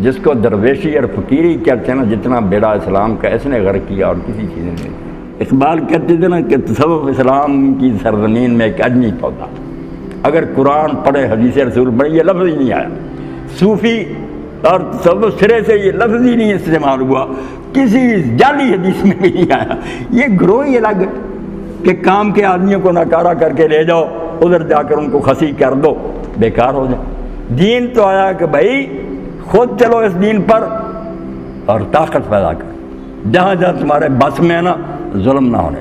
جس کو درویشی اور فقیری کہتے ہیں نا، جتنا بیڑا اسلام کا اس نے غرق کیا اور کسی چیز نے نہیں کیا۔ اقبال کہتے تھے نا کہ تصوف اسلام کی سرزمین میں ایک اجمی پودا، اگر قرآن پڑھے حدیث رسول پڑھے یہ لفظ ہی نہیں آیا، صوفی اور تصوف سرے سے یہ لفظ ہی نہیں استعمال ہوا، کسی جعلی حدیث میں بھی نہیں آیا۔ یہ گروہ ہی الگ کہ کام کے آدمیوں کو ناکارہ کر کے لے جاؤ، ادھر جا کر ان کو خسی کر دو، بیکار ہو جائے۔ دین تو آیا کہ بھائی خود چلو اس دین پر اور طاقت پیدا کر، جہاں جہاں تمہارے بس میں نا ظلم نہ ہونے۔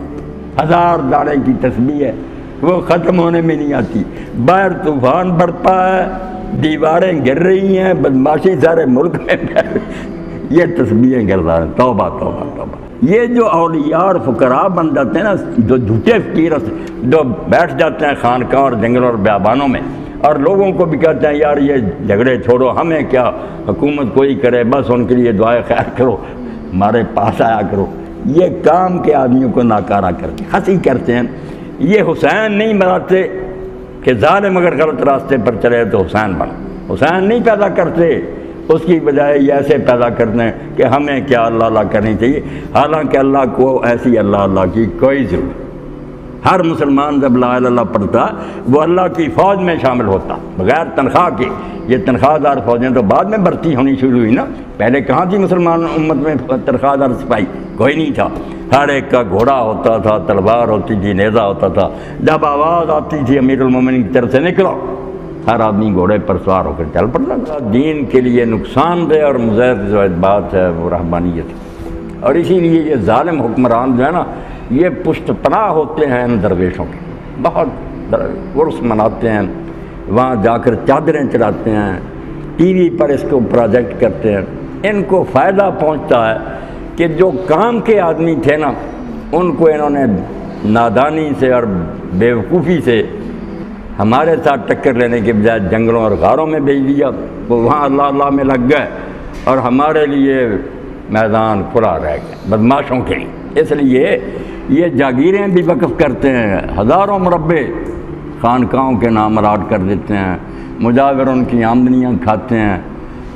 1000 داڑے کی تسبیح ہے، وہ ختم ہونے میں نہیں آتی، باہر طوفان برپا ہے، دیواریں گر رہی ہیں، بدماشی سارے ملک میں یہ تسبیحیں گر رہا ہیں۔ توبہ توبہ توبہ۔ یہ جو اولیاء اور فقراء بن جاتے ہیں نا، جو جھوٹے فقیر جو بیٹھ جاتے ہیں خانقاہ اور جنگلوں اور بیابانوں میں، اور لوگوں کو بھی کہتے ہیں یار یہ جھگڑے چھوڑو، ہمیں کیا، حکومت کوئی کرے، بس ان کے لیے دعائے خیر کرو، ہمارے پاس آیا کرو، یہ کام کے آدمیوں کو ناکارہ کرتے ہنسی کرتے ہیں۔ یہ حسین نہیں بناتے کہ ظالم اگر غلط راستے پر چلے تو حسین بنا، حسین نہیں پیدا کرتے، اس کی بجائے یہ ایسے پیدا کرتے ہیں کہ ہمیں کیا اللہ اللہ کرنی چاہیے، حالانکہ اللہ کو ایسی اللہ اللہ کی کوئی ضرورت نہیں۔ ہر مسلمان جب لا الہ الا اللہ پڑھتا وہ اللہ کی فوج میں شامل ہوتا بغیر تنخواہ کے۔ یہ تنخواہ دار فوجیں تو بعد میں بھرتی ہونی شروع ہوئی نا، پہلے کہاں تھی مسلمان امت میں تنخواہ دار سپاہی؟ کوئی نہیں تھا، ہر ایک کا گھوڑا ہوتا تھا، تلوار ہوتی تھی، نیزہ ہوتا تھا، جب آواز آتی تھی امیر المومنین کی طرف سے نکلو، ہر آدمی گھوڑے پر سوار ہو کر چل پڑتا تھا۔ دین کے لیے نقصان دہ اور مضر جو بات ہے وہ رہبانیت، اور اسی لیے یہ ظالم حکمران جو ہے نا یہ پشت پناہ ہوتے ہیں ان درویشوں کے، بہت عرس مناتے ہیں، وہاں جا کر چادریں چڑھاتے ہیں، ٹی وی پر اس کو پروجیکٹ کرتے ہیں۔ ان کو فائدہ پہنچتا ہے کہ جو کام کے آدمی تھے نا ان کو انہوں نے نادانی سے اور بیوقوفی سے ہمارے ساتھ ٹکر لینے کے بجائے جنگلوں اور غاروں میں بھیج دیا، وہ وہاں اللہ اللہ میں لگ گئے اور ہمارے لیے میدان کھلا رہ گیا بدماشوں کے لیے۔ اس لیے یہ جاگیریں بھی وقف کرتے ہیں، ہزاروں مربع خانقاہوں کے نام الاٹ کر دیتے ہیں، مجاور ان کی آمدنیاں کھاتے ہیں۔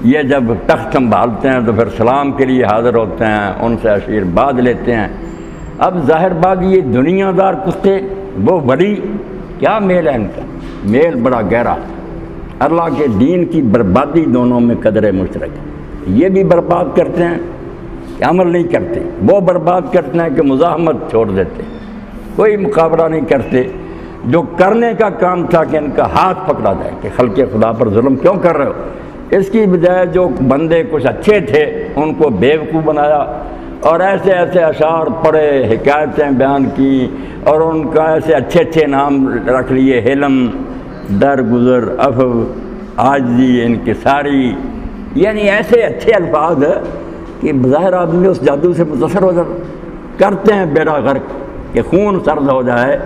یہ جب تخت سنبھالتے ہیں تو پھر سلام کے لیے حاضر ہوتے ہیں، ان سے آشیرواد لیتے ہیں۔ اب ظاہر بات یہ دنیا دار کتے وہ ولی، کیا میل ہے ان کا؟ میل بڑا گہرا، اللہ کے دین کی بربادی دونوں میں قدر مشترک ہے۔ یہ بھی برباد کرتے ہیں کہ عمل نہیں کرتے، وہ برباد کرتے ہیں کہ مزاحمت چھوڑ دیتے، کوئی مقابلہ نہیں کرتے۔ جو کرنے کا کام تھا کہ ان کا ہاتھ پکڑا جائے کہ خلق خدا پر ظلم کیوں کر رہے ہو، اس کی بجائے جو بندے کچھ اچھے تھے ان کو بیوقوف بنایا اور ایسے ایسے اشعار پڑھے، حکایتیں بیان کی اور ان کا ایسے اچھے اچھے نام رکھ لیے، حلم، درگزر، عفو، عاجزی، انکساری، یعنی ایسے اچھے الفاظ کہ بظاہر آدمی اس جادو سے متاثر ہو جاتا۔ کرتے ہیں بیڑا غرق کہ خون سرد ہو جائے،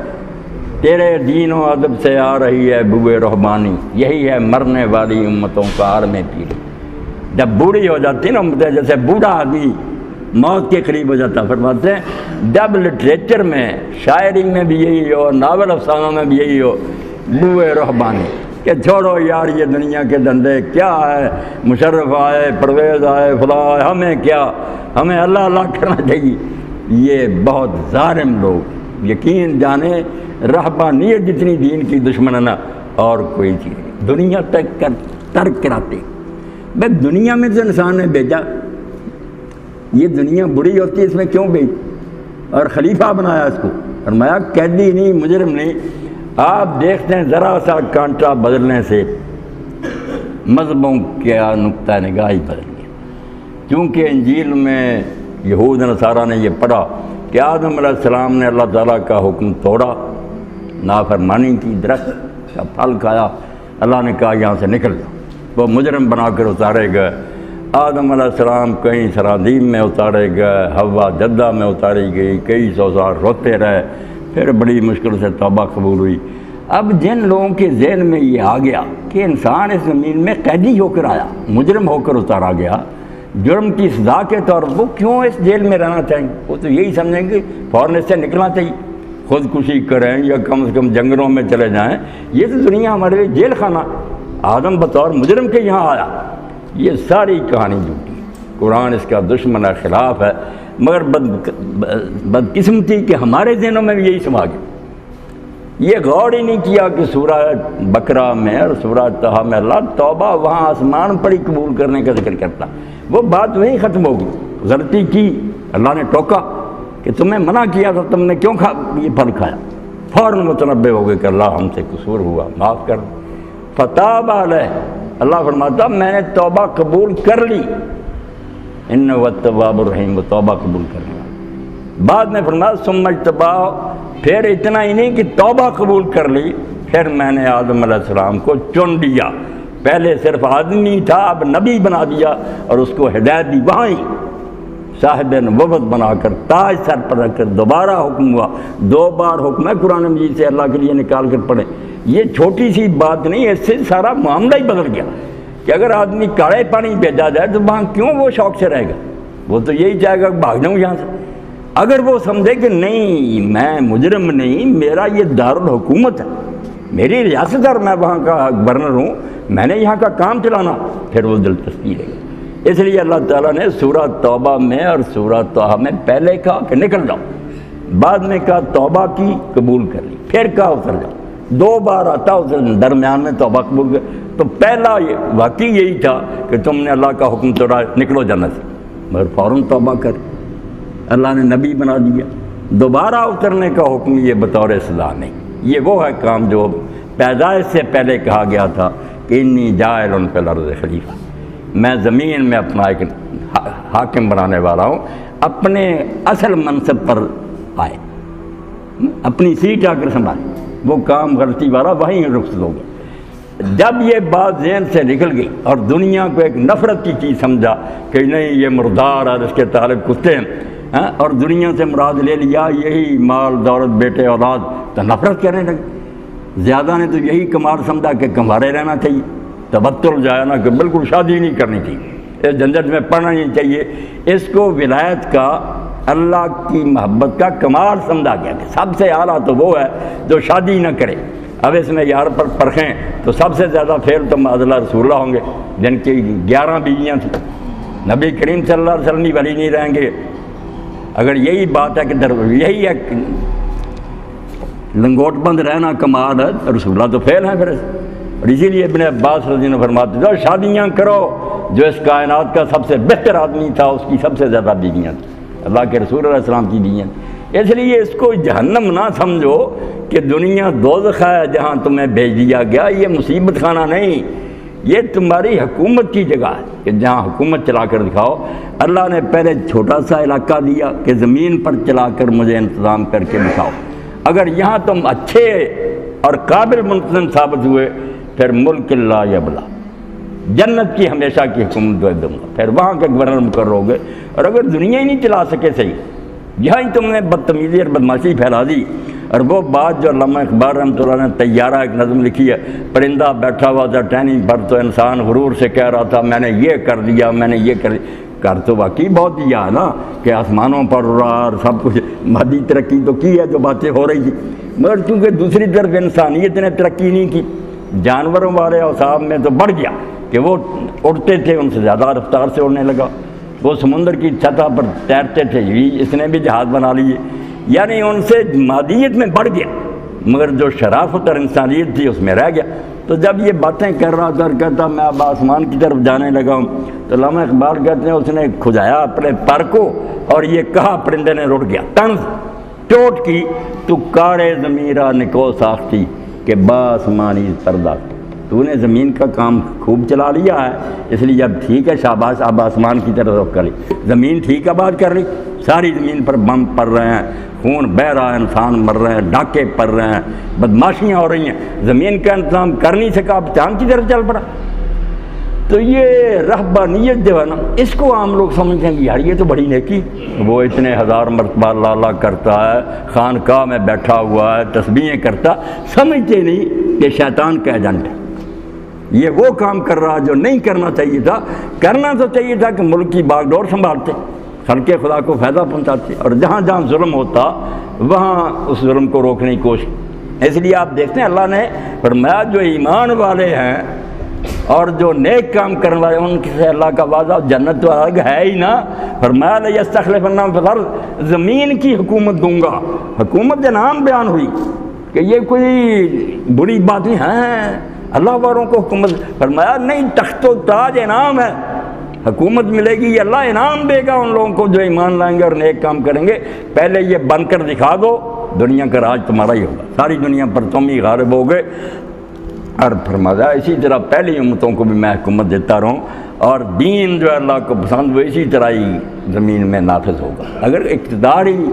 تیرے دین و ادب سے آ رہی ہے بوئے رحمانی، یہی ہے مرنے والی امتوں کا عالم پیر۔ جب بوڑھی ہو جاتی نا امتیں، جیسے بوڑھا آدمی موت کے قریب ہو جاتا، فرماتے ہیں جب لٹریچر میں، شاعری میں بھی یہی ہو، ناول افسانوں میں بھی یہی ہو، بوئے رحمانی کہ چھوڑو یار یہ دنیا کے دندے، کیا ہے مشرف آئے، پرویز آئے، فلاں آئے، ہمیں کیا، ہمیں اللہ اللہ کرنا چاہیے۔ یہ بہت ظالم لوگ، یقین جانے رہبانیت جتنی دین کی دشمن ہے نا اور کوئی چیز نہیں، دنیا تک ترک کراتے۔ بھائی دنیا میں جو انسان نے بھیجا، یہ دنیا بری ہوتی ہے، اس میں کیوں بھیج اور خلیفہ بنایا اس کو؟ فرمایا قیدی نہیں، مجرم نہیں۔ آپ دیکھتے ہیں ذرا سا کانٹا بدلنے سے مذہبوں کا نقطہ نگاہ ہی بدل گیا، کیونکہ انجیل میں یہود نصارہ نے یہ پڑھا کہ آدم علیہ السلام نے اللہ تعالیٰ کا حکم توڑا، نافرمانی کی، درخت کا پھل کھایا، اللہ نے کہا یہاں سے نکل جاؤ، وہ مجرم بنا کر اتارے گئے۔ آدم علیہ السلام کہیں سرادیم میں اتارے گئے، حوا جدہ میں اتاری گئی، کئی سو سال روتے رہے، پھر بڑی مشکل سے توبہ قبول ہوئی۔ اب جن لوگوں کے ذہن میں یہ آ گیا کہ انسان اس زمین میں قیدی ہو کر آیا، مجرم ہو کر اتارا گیا، جرم کی سزا کے طور پر وہ کیوں اس جیل میں رہنا چاہیں؟ وہ تو یہی سمجھیں گے فوراً اس سے نکلنا چاہیے، خودکشی کریں یا کم سے کم جنگلوں میں چلے جائیں۔ یہ تو دنیا ہمارے لیے جیل خانہ، آدم بطور مجرم کے یہاں آیا، یہ ساری کہانی جھوٹی، قرآن اس کا دشمن ہے، خلاف ہے، مگر بدقسمتی کہ ہمارے ذہنوں میں بھی یہی سما گیا۔ یہ غور ہی نہیں کیا کہ سورہ بقرہ میں اور سورہ طہ میں اللہ توبہ وہاں آسمان پر ہی قبول کرنے کا ذکر کرتا، وہ بات وہیں ختم ہوگی۔ غلطی کی، اللہ نے ٹوکا کہ تمہیں منع کیا تھا، تم نے کیوں یہ پھل کھایا، فوراً متنبہ ہو گئے کہ اللہ ہم سے قصور ہوا، معاف کر۔ فتاب علیہ، اللہ فرماتا میں نے توبہ قبول کر لی، انہ التواب الرحیم، وہ توبہ قبول کرنے والا۔ بعد میں فرمایا ثم اجتباہ، پھر اتنا ہی نہیں کہ توبہ قبول کر لی، پھر میں نے آدم علیہ السلام کو چن لیا۔ پہلے صرف آدمی تھا، اب نبی بنا دیا اور اس کو ہدایت دی، وہاں ہی صاحب نبوت بنا کر تاج سر پر رکھ کر دوبارہ حکم ہوا۔ 2 بار حکم ہے قرآن مجید سے، اللہ کے لیے نکال کر پڑھیں۔ یہ چھوٹی سی بات نہیں، اس سے سارا معاملہ ہی بدل گیا کہ اگر آدمی کاڑے پانی بھیجا جائے تو وہاں کیوں وہ شوق سے رہے گا، وہ تو یہی چاہے گا کہ بھاگ جاؤں یہاں سے۔ اگر وہ سمجھے کہ نہیں میں مجرم نہیں، میرا یہ دارالحکومت ہے، میری ریاست اور میں وہاں کا گورنر ہوں، میں نے یہاں کا کام چلانا، پھر وہ دلچسپی رہے گی۔ اس لیے اللہ تعالیٰ نے سورہ توبہ میں اور سورہ طہ میں پہلے کہا کہ نکل جاؤ، بعد میں کہا توبہ کی قبول کر لی، پھر کہا اتر جاؤ۔ 2 بار آتا اس درمیان میں توبہ قبول کر، تو پہلا واقعی یہی تھا کہ تم نے اللہ کا حکم توڑا، نکلو جنت سے، مگر فوراً توبہ کر، اللہ نے نبی بنا دیا۔ دوبارہ اترنے کا حکم یہ بطور سزا نہیں، یہ وہ ہے کام جو پیدائش سے پہلے کہا گیا تھا کہ انی جاعل فی الارض خلیفہ، میں زمین میں اپنا ایک حاکم بنانے والا ہوں۔ اپنے اصل منصب پر آئے، اپنی سیٹ آ کر سنبھالے، وہ کام غلطی والا وہیں رخصت ہو گیا۔ جب یہ بات ذہن سے نکل گئی اور دنیا کو ایک نفرت کی چیز سمجھا کہ نہیں یہ مردار اور اس کے طالب کتے ہیں، اور دنیا سے مراد لے لیا یہی مال دولت بیٹے اولاد، تو نفرت کرنے لگے۔ زیادہ نے تو یہی کمال سمجھا کہ کمارے رہنا چاہیے، تبتل جایا نا کہ بالکل شادی نہیں کرنی چاہیے، اس جھنجھٹ میں پڑنا نہیں چاہیے۔ اس کو ولایت کا، اللہ کی محبت کا کمال سمجھا گیا کہ سب سے اعلیٰ تو وہ ہے جو شادی نہ کرے۔ اب اس میں یار پر پرکھیں تو سب سے زیادہ فیل تو معذلہ رسول اللہ ہوں گے جن کی 11 بیویاں تھیں۔ نبی کریم صلی اللہ علیہ وسلم بھی ولی نہیں رہیں گے۔ اگر یہی بات ہے کہ یہی ہے لنگوٹ بند رہنا کمال ہے، رسول اللہ تو فیل ہیں پھر۔ اور اسی لیے ابن عباس رضی اللہ عنہ فرماتے تھے شادیاں کرو، جو اس کائنات کا سب سے بہتر آدمی تھا اس کی سب سے زیادہ بیویاں تھیں، اللہ کے رسول علیہ السلام کی بیویاں۔ اس لیے اس کو جہنم نہ سمجھو کہ دنیا دوزخ ہے جہاں تمہیں بھیج دیا گیا، یہ مصیبت خانہ نہیں، یہ تمہاری حکومت کی جگہ ہے کہ جہاں حکومت چلا کر دکھاؤ۔ اللہ نے پہلے چھوٹا سا علاقہ دیا کہ زمین پر چلا کر مجھے انتظام کر کے دکھاؤ، اگر یہاں تم اچھے اور قابل منتظم ثابت ہوئے پھر ملک لا یبلا، جنت کی ہمیشہ کی حکومت دوں گا، پھر وہاں کے گورنر مقرر ہو گئے۔ اور اگر دنیا ہی نہیں چلا سکے صحیح، یہاں ہی تم نے بدتمیزی اور بدماشی پھیلا دی۔ اور وہ بات جو علامہ اقبال رحمۃ اللہ نے طیارہ ایک نظم لکھی ہے، پرندہ بیٹھا ہوا تھا ٹہنی پر تو انسان غرور سے کہہ رہا تھا میں نے یہ کر دیا، میں نے یہ کر دیا۔ کر تو واقعی بہت دیا ہے نا کہ آسمانوں پر رہا اور سب کچھ مادی ترقی تو کی ہے جو باتیں ہو رہی تھی، مگر چونکہ دوسری طرف انسانیت نے ترقی نہیں کی، جانوروں والے اوصاف میں تو بڑھ گیا کہ وہ اڑتے تھے ان سے زیادہ رفتار سے اڑنے لگا، وہ سمندر کی سطح پر تیرتے تھے، اس نے بھی جہاز بنا لیے، یعنی ان سے مادیت میں بڑھ گیا مگر جو شرافت اور انسانیت تھی اس میں رہ گیا۔ تو جب یہ باتیں کر رہا تھا اور کہتا میں اب آسمان کی طرف جانے لگا ہوں، تو علامہ اقبال کہتے ہیں اس نے کھجایا اپنے پر کو اور یہ کہا پرندے نے رٹ گیا، طنز چوٹ کی تو کارے ضمیرہ نکو ساختی کہ باسمانی پردہ، تو نے زمین کا کام خوب چلا لیا ہے، اس لیے اب ٹھیک ہے شاباش، اب آسمان کی طرف رخ کر لی، زمین ٹھیک آباد کر لی، ساری زمین پر بم پڑ رہے ہیں، خون بہہ رہا ہے، انسان مر رہے ہیں، ڈاکے پڑ رہے ہیں، بدماشیاں ہو رہی ہیں، زمین کا انتظام کر نہیں سکا، اب چاند کی طرف چل پڑا۔ تو یہ رہبانیت جو ہے نا، اس کو عام لوگ سمجھتے ہیں کہ یار یہ تو بڑی نیکی، وہ اتنے 1000 مرتبہ اللہ کرتا ہے، خانقاہ میں بیٹھا ہوا ہے، تسبیحیں کرتا، سمجھتے نہیں کہ شیطان کا ایجنٹ ہے، یہ وہ کام کر رہا جو نہیں کرنا چاہیے تھا۔ کرنا تو چاہیے تھا کہ ملک کی باغ ڈور سنبھالتے، خلق خدا کو فائدہ پہنچاتے، اور جہاں جہاں ظلم ہوتا وہاں اس ظلم کو روکنے کی کوشش۔ اس لیے آپ دیکھتے ہیں اللہ نے فرمایا جو ایمان والے ہیں اور جو نیک کام کرنے والے ان سے اللہ کا وعدہ جنت تو الگ ہے ہی نا. فرمایا لَيَسْتَخْلِفَنَّهُمْ فِي الْأَرْضِ، زمین کی حکومت دوں گا. حکومت کے نام بیان ہوئی کہ یہ کوئی بری بات نہیں ہے اللہ والوں کو حکومت. فرمایا نہیں، تخت و تاج انعام ہے، حکومت ملے گی، یہ اللہ انعام دے گا ان لوگوں کو جو ایمان لائیں گے اور نیک کام کریں گے. پہلے یہ بن کر دکھا دو، دنیا کا راج تمہارا ہی ہوگا، ساری دنیا پر تم ہی غالب ہو گئے. اور فرمایا اسی طرح پہلی امتوں کو بھی میں حکومت دیتا رہوں، اور دین جو اللہ کو پسند وہ اسی طرح ہی زمین میں نافذ ہوگا. اگر اقتدار ہی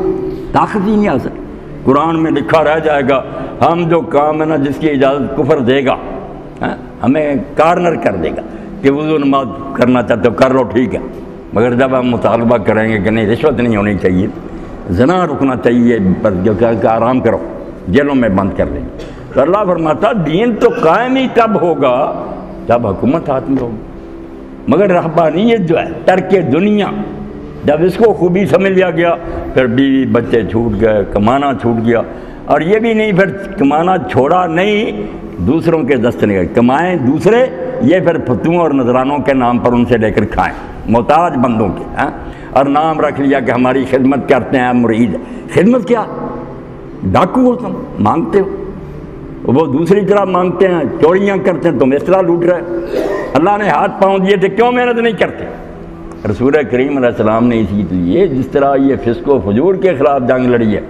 طاقت ہی نہیں آ سکتی، قرآن میں لکھا رہ جائے گا ہم جو کام ہے نا جس کی اجازت کفر دے گا، ہمیں کارنر کر دے گا کہ وضو نماز کرنا چاہتے ہو کر لو ٹھیک ہے، مگر جب ہم مطالبہ کریں گے کہ نہیں رشوت نہیں ہونی چاہیے، زنا رکنا چاہیے، پر جو کہ آرام کرو، جیلوں میں بند کر دیں گے. تو اللہ فرماتا دین تو قائم ہی تب ہوگا جب حکومت ہاتھ میں ہوگی. مگر رہبانیت جو ہے ترک دنیا، جب اس کو خوبی سمجھ لیا گیا پھر بیوی بچے چھوٹ گئے، کمانا چھوٹ گیا. اور یہ بھی نہیں پھر کمانا چھوڑا نہیں، دوسروں کے دست نہیں کمائیں دوسرے، یہ پھر فتووں اور نذرانوں کے نام پر ان سے لے کر کھائیں، محتاج بندوں کے. اور نام رکھ لیا کہ ہماری خدمت کرتے ہیں، مرید. خدمت کیا؟ ڈاکو ہو تم، مانگتے ہو. وہ دوسری طرح مانگتے ہیں، چوریاں کرتے ہیں، تم اس طرح لوٹ رہے. اللہ نے ہاتھ پاؤں دیے تھے، کیوں محنت نہیں کرتے؟ رسول کریم علیہ السلام نے اسی لیے جس طرح یہ فسق و فجور کے خلاف جنگ لڑی ہے،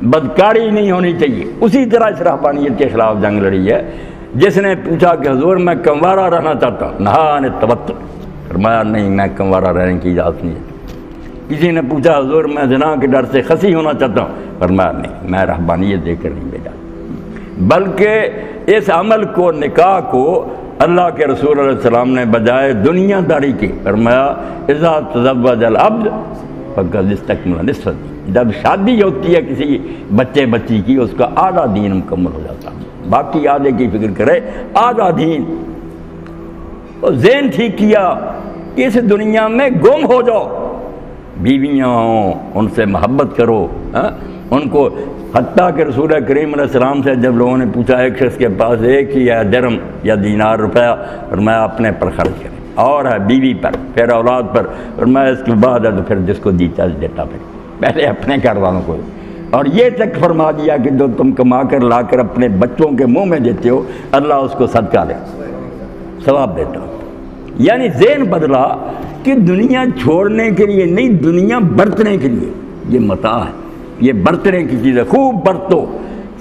بدکاری نہیں ہونی چاہیے، اسی طرح اس رہبانیت کے خلاف جنگ لڑی ہے. جس نے پوچھا کہ حضور میں کنوارا رہنا چاہتا ہوں، نہا عن التبتل، فرمایا نہیں میں کنوارا رہنے کی اجازت نہیں ہے. کسی نے پوچھا حضور میں زنا کے ڈر سے خسی ہونا چاہتا ہوں، فرمایا نہیں میں رہبانیت دے کر نہیں بھیجا، بلکہ اس عمل کو، نکاح کو اللہ کے رسول علیہ السلام نے بجائے دنیا داری کی فرمایا اذا تزوج العبد فقد استکمل نصف الدین. جب شادی ہوتی ہے کسی بچے بچی کی، اس کا آدھا دین مکمل ہو جاتا ہے، باقی آدھے کی فکر کرے، آدھا دین. اور ذہن ٹھیک کیا کہ اس دنیا میں گم ہو جاؤ، بیویاں ہوں ان سے محبت کرو، ان کو. حتیٰ کہ رسول کریم علیہ السلام سے جب لوگوں نے پوچھا ایک شخص کے پاس ایک ہی ہے درم یا دینار روپیہ، فرمایا اپنے پر خرچ کریں، اور ہے بیوی پر، پھر اولاد پر، فرمایا اس کے بعد ہے تو پھر جس کو دیتا دیتا، پھر پہلے اپنے گھر والوں کو. اور یہ تک فرما دیا کہ جو تم کما کر لا کر اپنے بچوں کے منہ میں دیتے ہو، اللہ اس کو صدقہ دے، ثواب دیتا. یعنی ذہن بدلا کہ دنیا چھوڑنے کے لیے نہیں، دنیا برتنے کے لیے. یہ متاع ہے، یہ برتنے کی چیز ہے، خوب برتو،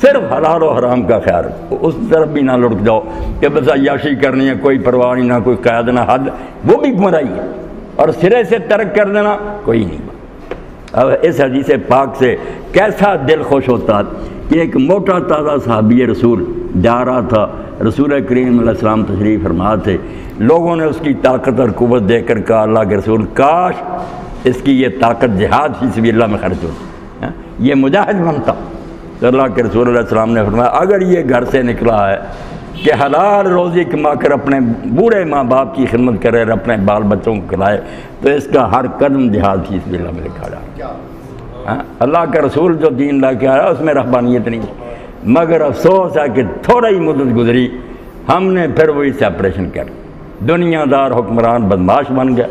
صرف حلال و حرام کا خیال رکھو، اس طرف بھی نہ لڑک جاؤ کہ بس عیاشی کرنی ہے، کوئی پرواہ نہیں، نہ کوئی قید نہ حد، وہ بھی گمراہی ہے. اور سرے سے ترک کر دینا کوئی نہیں. اب اس حدیث پاک سے کیسا دل خوش ہوتا کہ ایک موٹا تازہ صحابی رسول جا رہا تھا، رسول کریم علیہ السلام تشریف فرما تھے، لوگوں نے اس کی طاقت اور قوت دیکھ کر کہا اللہ کے رسول کاش اس کی یہ طاقت جہاد فی سبیل اللہ میں خرچ ہوتی، یہ مجاہد بنتا. تو اللہ کے رسول علیہ السلام نے فرمایا اگر یہ گھر سے نکلا ہے کہ حلال روزی کما کر اپنے بوڑھے ماں باپ کی خدمت کرے اور اپنے بال بچوں کو کھلائے، تو اس کا ہر قدم جہاد فی سبیل اللہ میں لکھا جائے. اللہ کا رسول جو دین لا کے آیا اس میں رہبانیت نہیں. مگر افسوس ہے کہ تھوڑا ہی مدت گزری، ہم نے پھر وہی سیپریشن کر، دنیا دار حکمران بدماش بن گئے،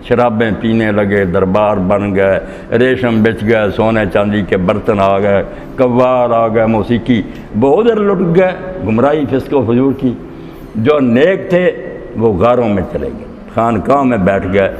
شرابیں پینے لگے، دربار بن گئے، ریشم بچ گئے، سونے چاندی کے برتن آ گئے، قوال آ گئے، موسیقی، وہ ادھر لٹ گئے، گمراہی فسق و فجور کی. جو نیک تھے وہ غاروں میں چلے گئے، خانقاہوں میں بیٹھ گئے.